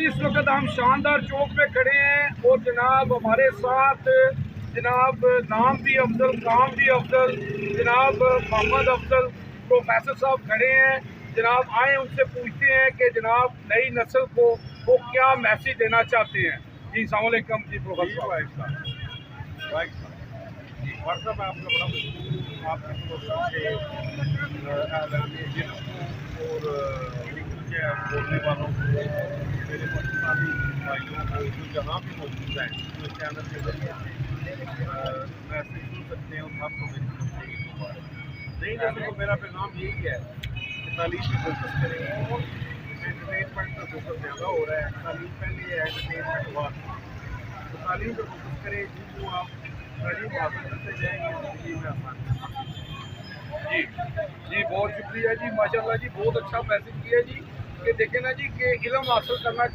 اس وقت ہم شاندار چوک میں کھڑے ہیں اور جناب ہمارے ساتھ جناب نام بھی افضل کام بھی افضل جناب محمد افضل پروفیسر صاحب کھڑے ہیں. جناب آئیں ان سے پوچھتے ہیں کہ جناب نئی نسل کو وہ کیا میسیج دینا چاہتے ہیں. جی السلام علیکم. جی پروفیسر صاحب. صاحب میں آپ کا بڑا مشکور ہوں. آپ کی اور بولنے والوں کو میرے پاکستانی بھائیوں کو جو جہاں بھی موجود ہیں اس چینل کے ذریعے میسیج سن سکتے ہیں اور آپ کو میری طرف سے یہ مبارک. نہیں جیسے میرا پیغام یہی ہے کہ تعلیم پہ فوکس کریں. انٹرٹینمنٹ پہ فوکس زیادہ ہو رہا ہے. تعلیم پہلے ہے انٹرٹینمنٹ ہوا تو تعلیم پہ فوکس کریں. جن کو آپ تعلیم حاصل کرتے جائیں گے زندگی میں آسانی. جی جی بہت شکریہ جی. ماشاء اللہ جی بہت اچھا میسیج کیا جی کہ دیکھیں نا جی کہ علم حاصل کرنا